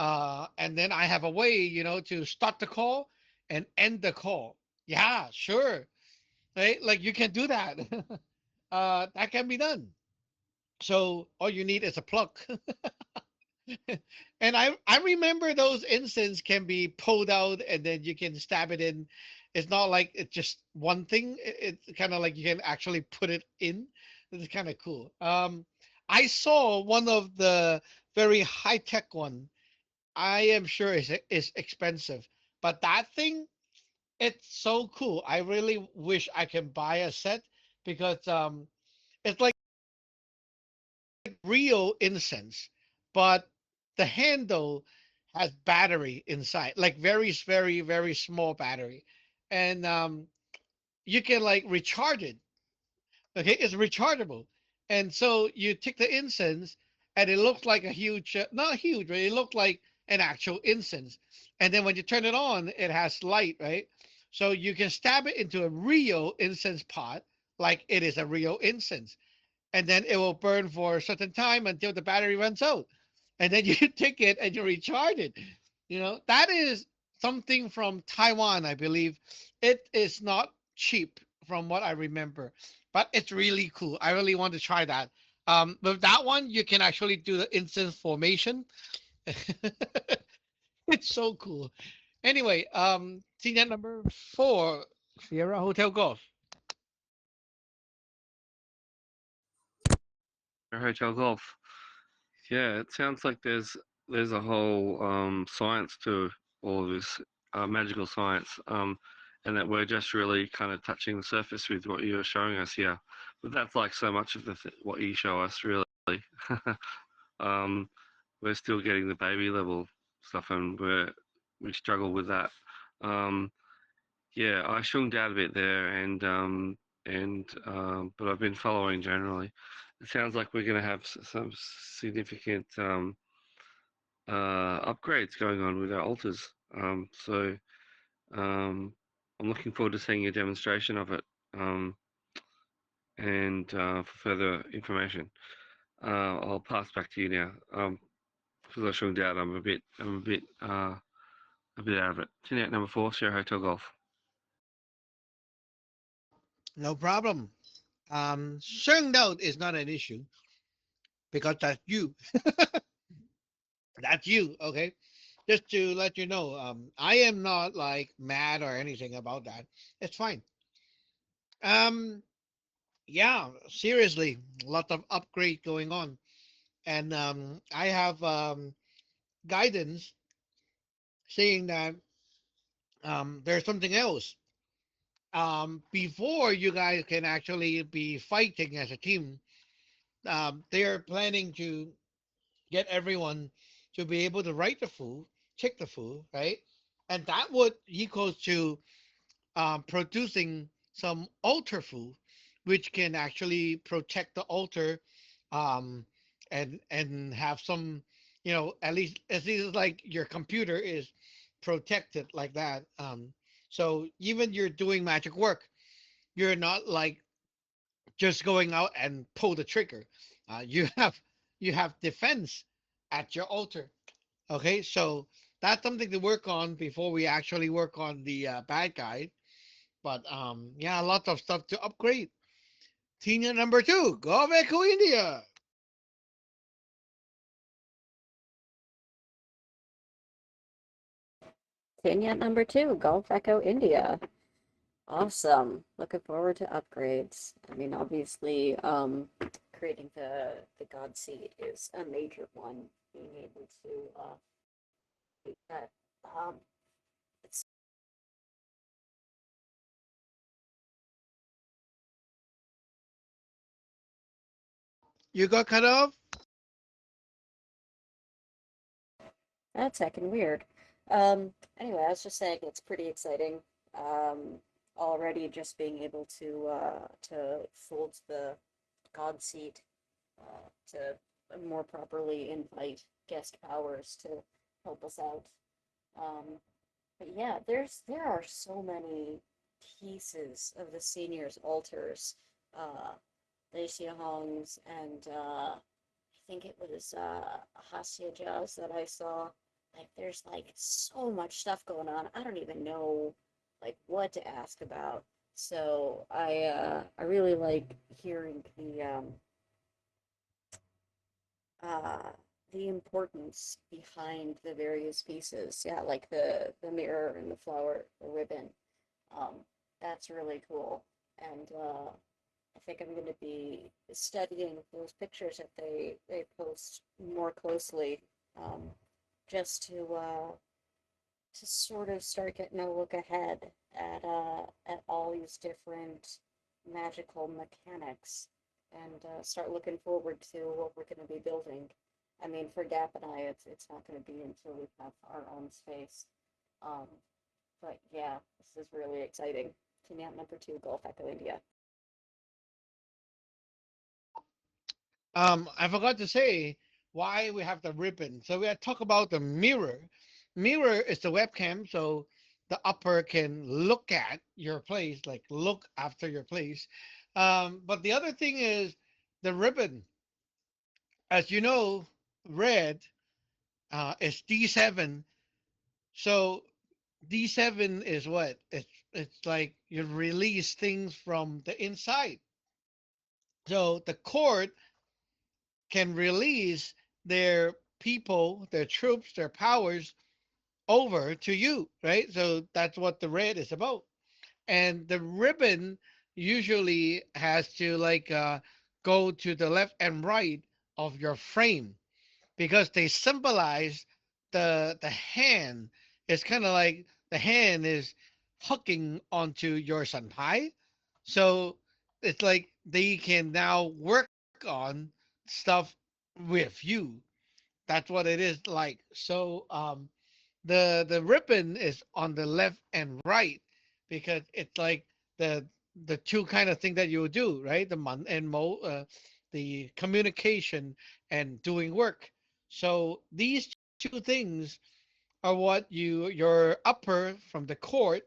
and then I have a way, to start the call and end the call. Yeah, sure. Right? Like you can do that. That can be done. So all you need is a plug. And I remember those incense can be pulled out and then you can stab it in. It's not like it's just one thing. It's kind of like you can actually put it in. It's kind of cool. I saw one of the very high tech one. I am sure is expensive, but that thing, it's so cool. I really wish I can buy a set because it's like real incense, but the handle has battery inside, like very small battery, and you can like recharge it. Okay, it's rechargeable, and so you take the incense, and it looks like a huge, not huge, but it looked like an actual incense. And then when you turn it on, it has light, right? So you can stab it into a real incense pot, like it is a real incense, and then it will burn for a certain time until the battery runs out, and then you take it and you recharge it. That is something from Taiwan, I believe. It is not cheap from what I remember, but it's really cool. I really want to try that. With that one, you can actually do the instant formation. It's so cool. Anyway, senior number 4, Sierra Hotel Golf. Hotel Golf. Yeah, it sounds like there's a whole science to all of this, magical science, and that we're just really kind of touching the surface with what you're showing us here. But that's like so much of what you show us, really. um, we're still getting the baby level stuff, and we struggle with that. Um, yeah, I shrunk out a bit there, and but I've been following generally. It sounds like we're going to have some significant upgrades going on with our altars. So um, I'm looking forward to seeing a demonstration of it, and for further information. I'll pass back to you now. Because I shrunk out, a bit out of it. Tune out number 4, Sierra Hotel Golf. No problem. Certain doubt is not an issue because that's you. That's you, okay? Just to let you know, I am not like mad or anything about that. It's fine. Um, yeah, seriously, lot of upgrade going on, and I have guidance saying that there's something else. Before you guys can actually be fighting as a team, they're planning to get everyone to be able to write the food, check the food, right? And that would equals to producing some altar food, which can actually protect the altar, um, and have some, at least like your computer is protected like that. So even you're doing magic work, you're not like just going out and pull the trigger. You have defense at your altar. Okay, so that's something to work on before we actually work on the bad guy. But yeah, lots of stuff to upgrade. Senior number 2, go Echo India. Tanya number 2, Gulf Echo India. Awesome. Looking forward to upgrades. I mean, obviously, creating the God Seed is a major one. Being able to do that. It's You got cut off. that's heckin' weird. Anyway, I was just saying it's pretty exciting. Um, Already just being able to fold the God Seed to more properly invite guest powers to help us out. Um, but yeah, there are so many pieces of the seniors' altars, uh, Lacey Hong's and I think it was Hasya Jazz that I saw. Like, there's like so much stuff going on. I don't even know like what to ask about. So I really like hearing uh, the importance behind the various pieces. Yeah, like the mirror and the flower, the ribbon. Um, that's really cool. And I think I'm going to be studying those pictures that they post more closely, um, just to sort of start getting a look ahead at all these different magical mechanics and start looking forward to what we're going to be building. I mean, for Gap and I, it's not going to be until we have our own space. Um, but yeah, this is really exciting. Kenyat number 2, Gulf Echo India. I forgot to say why we have the ribbon. So we had talk about the mirror. Mirror is the webcam, so the upper can look at your place, like look after your place. But the other thing is the ribbon. As you know, red is D7. So D7 is what? It's like you release things from the inside. So the court can release their people, their troops, their powers over to you, right? So that's what the red is about. And the ribbon usually has to go to the left and right of your frame because they symbolize the hand. It's kind of like the hand is hooking onto your senpai. So it's like they can now work on stuff with you. That's what it is like. So the ribbon is on the left and right because it's like the the two kind of thing that you do, right? The man and mo, the communication and doing work. So these two things are what your upper from the court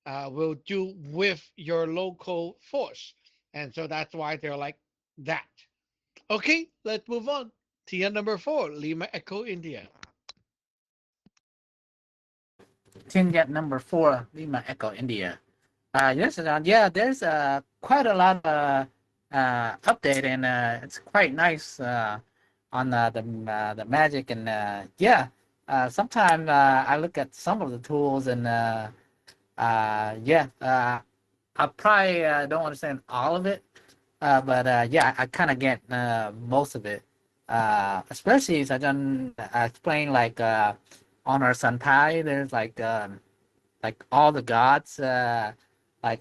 will do with your local force, and so that's why they're like that. Okay, let's move on. Tier number 4, Lima Echo India. Tinyet number 4, Lima Echo India. Yes, yeah, there's quite a lot of update, and it's quite nice on the magic, and yeah. Sometimes I look at some of the tools, and yeah, I probably don't understand all of it, but yeah, I kind of get most of it. Especially as I done explain like on our Sentai, there's like all the gods like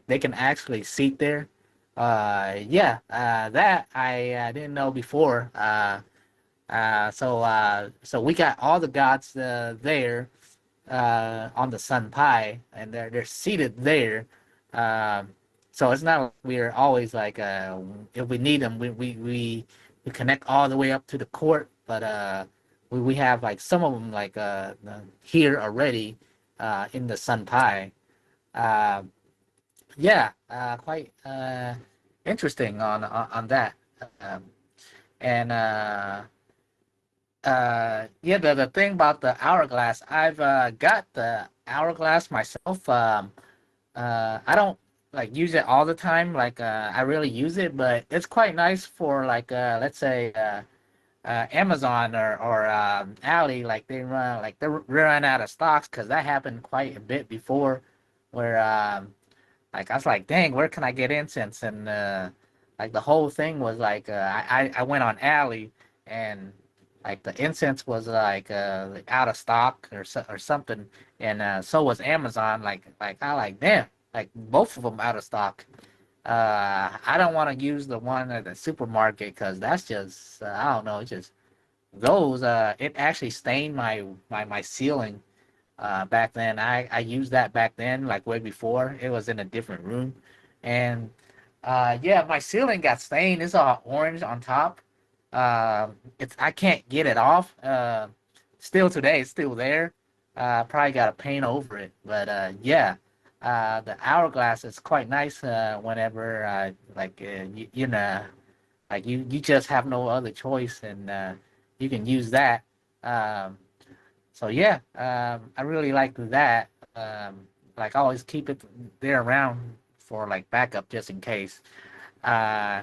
they can actually seat there. Yeah, that I didn't know before. So we got all the gods there on the Sun Pi, and they're seated there. Um, so it's not like we're always like if we need them, we connect all the way up to the court, but we have like some of them like here already in the Sun Pi. Uh, yeah, quite interesting on that. Um, and yeah, the thing about the hourglass, I've got the hourglass myself. I don't like use it all the time. Like I really use it, but it's quite nice for like let's say Amazon or Ali. Like they run out of stocks because that happened quite a bit before, where like I was like, dang, where can I get incense? And like the whole thing was like I went on Ali, and like the incense was like out of stock or something, and so was Amazon. Like I like damn, like both of them out of stock. I don't want to use the one at the supermarket because that's just I don't know, it just goes. It actually stained my ceiling back then. I used that back then, like way before. It was in a different room, and yeah, my ceiling got stained. It's all orange on top. It's I can't get it off. Still today, it's still there. Probably got to paint over it, but yeah. The hourglass is quite nice whenever like you know, like you just have no other choice, and you can use that. Um, so yeah, I really like that. Like I always keep it there around for like backup just in case. Uh,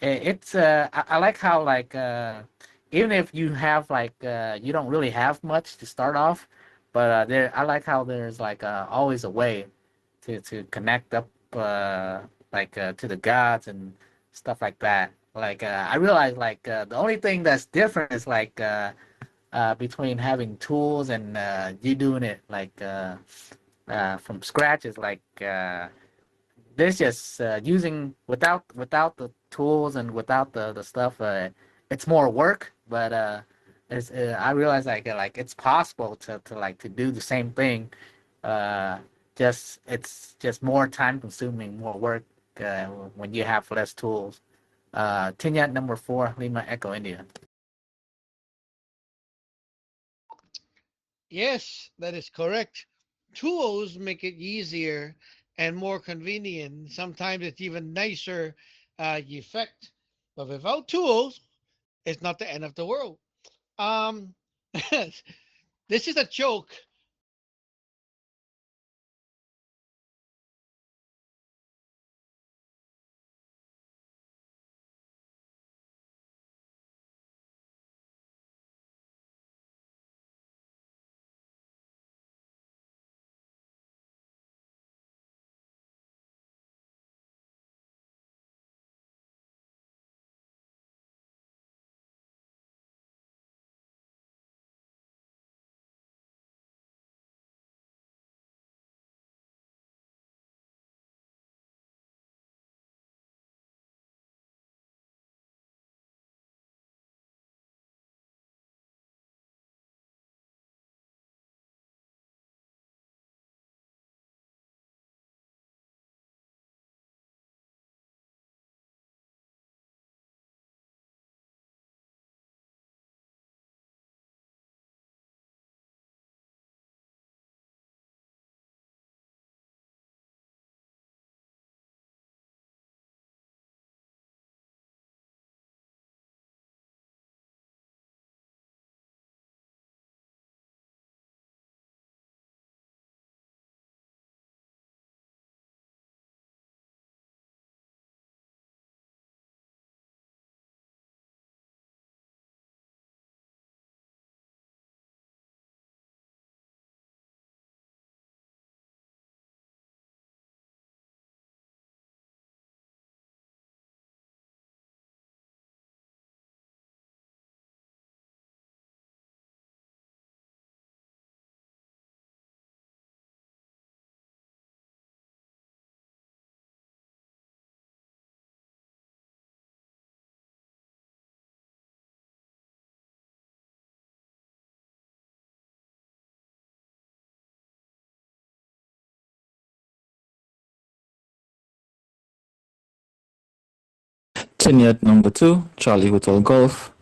it's I like how like even if you have like you don't really have much to start off, but there I like how there's like always a way to connect up to the gods and stuff like that. Like I realize like the only thing that's different is like between having tools and you doing it like from scratch is like there's just using without the tools and without the stuff, it's more work. But I realize like it's possible to do the same thing. Uh, just it's just more time consuming, more work when you have less tools. Tinyat number 4, Lima Echo India. Yes, that is correct. Tools make it easier and more convenient. Sometimes it's even nicer effect. But without tools, it's not the end of the world. Um, this is a joke. Tenyat number 2, Charlie Hotel Golf.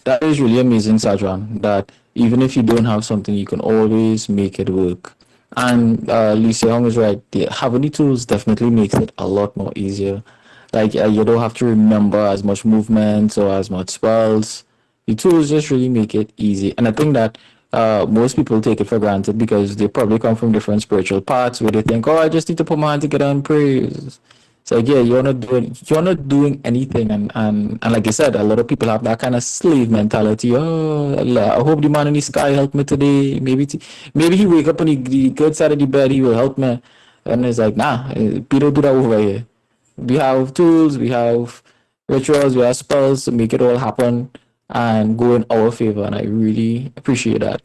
That is really amazing, Sajwan, that even if you don't have something, you can always make it work. And Lisa Hong is right. Having the tools definitely makes it a lot more easier. Like you don't have to remember as much movement or as much spells. The tools just really make it easy. And I think that most people take it for granted because they probably come from different spiritual paths where they think, oh, I just need to put my hand together and pray. So like, yeah, you're not doing anything, and like I said, a lot of people have that kind of slave mentality. Oh, I hope the man in the sky help me today. Maybe he wake up on the good side of the bed, he will help me. And it's like, nah, people do that over here. We have tools, we have rituals, we have spells to make it all happen and go in our favor. And I really appreciate that.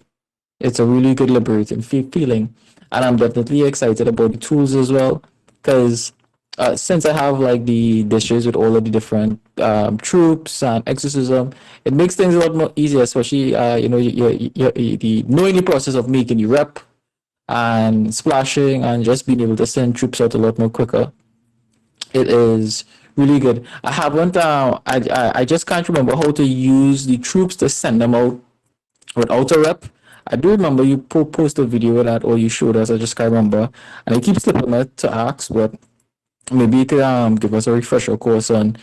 It's a really good liberating feeling, and I'm definitely excited about the tools as well because since I have like the dishes with all of the different troops and exorcism, it makes things a lot more easier, especially the knowing the process of making the rep and splashing and just being able to send troops out a lot more quicker. It is really good. I haven't I just can't remember how to use the troops to send them out without a rep. I do remember you posted a video of that or you showed us. I just can't remember, and I keep slipping it to ask, but maybe you could give us a refresher course on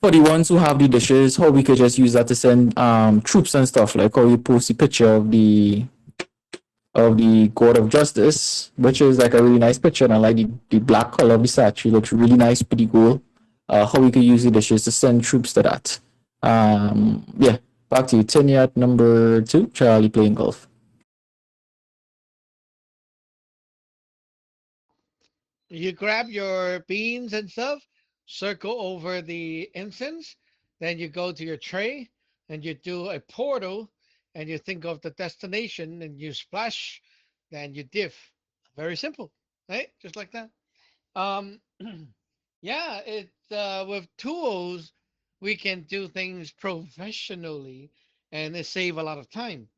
for the ones who have the dishes, how we could just use that to send troops and stuff. Like how you post the picture of the God of Justice, which is like a really nice picture, and I like the black color of the statue. Looks really nice, pretty cool. How we could use the dishes to send troops to that. Yeah, back to you. 10 yard number 2, Charlie playing golf. You grab your beans and stuff, circle over the incense, then you go to your tray and you do a portal and you think of the destination and you splash, then you diff. Very simple, right? Just like that. Um, Yeah, it's with tools we can do things professionally and it save a lot of time.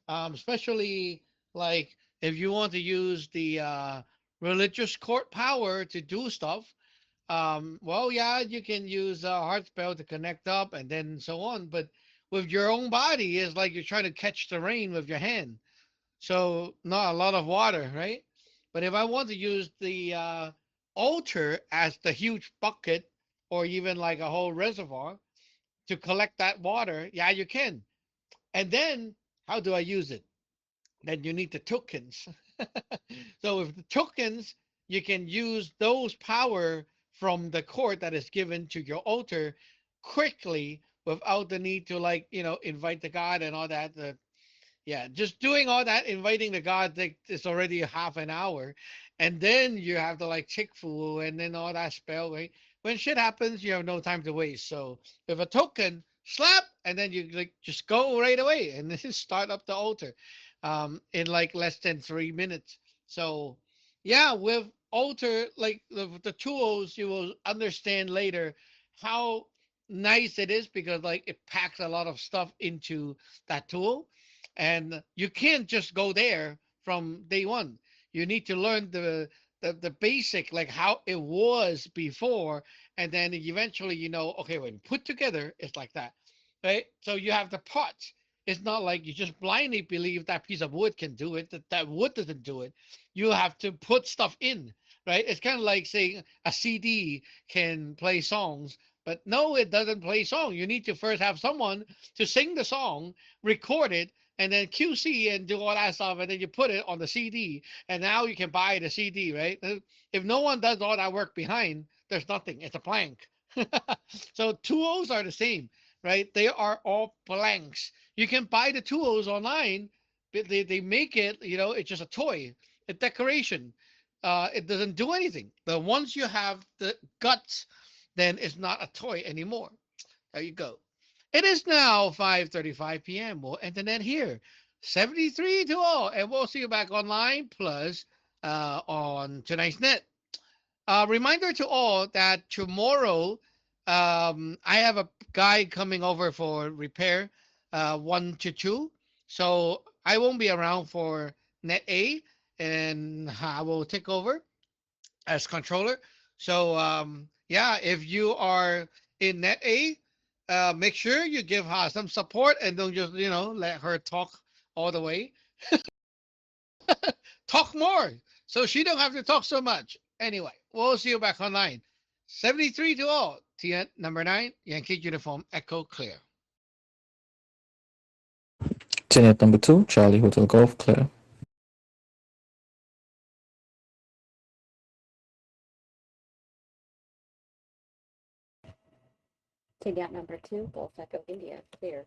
Especially like if you want to use the religious court power to do stuff. Well, yeah, you can use heart spell to connect up and then so on, but with your own body it's like you're trying to catch the rain with your hand. So not a lot of water, right? But if I want to use the altar as the huge bucket or even like a whole reservoir to collect that water, yeah, you can. And then how do I use it? Then you need the tokens. So with the tokens, you can use those power from the court that is given to your altar quickly without the need to like, invite the god and all that. Yeah, just doing all that, inviting the god, like it's already half an hour, and then you have to like tick fool and then all that spell. Right? When shit happens, you have no time to waste. So with a token, slap, and then you like just go right away and then start up the altar, in like less than 3 minutes. So yeah, with altar like the tools, you will understand later how nice it is because like it packs a lot of stuff into that tool and you can't just go there from day one. You need to learn the basic like how it was before, and then eventually okay, when put together it's like that, right? So you have the parts. It's not like you just blindly believe that piece of wood can do it, that wood doesn't do it. You have to put stuff in, right? It's kind of like saying a CD can play songs, but no, it doesn't play song. You need to first have someone to sing the song, record it, and then QC and do all that stuff, and then you put it on the CD, and now you can buy the CD, right? If no one does all that work behind, there's nothing. It's a blank. So tools are the same, right? They are all blanks. You can buy the tools online, but they make it, it's just a toy, a decoration. It doesn't do anything. But once you have the guts, then it's not a toy anymore. There you go. It is now 5:35 p.m. We'll end the net here. 73 to all, and we'll see you back online plus on tonight's net. Reminder to all that tomorrow I have a guy coming over for repair 1 to 2. So I won't be around for net A, and I will take over as controller. So yeah, if you are in net A, make sure you give her some support and don't just let her talk all the way. Talk more so she don't have to talk so much. Anyway, we'll see you back online. 73 to all. TN number 9, Yankee uniform Echo clear. Tenet number 2, Charlie Hotel Golf, clear. Takeout number 2, Golf Echo India, clear.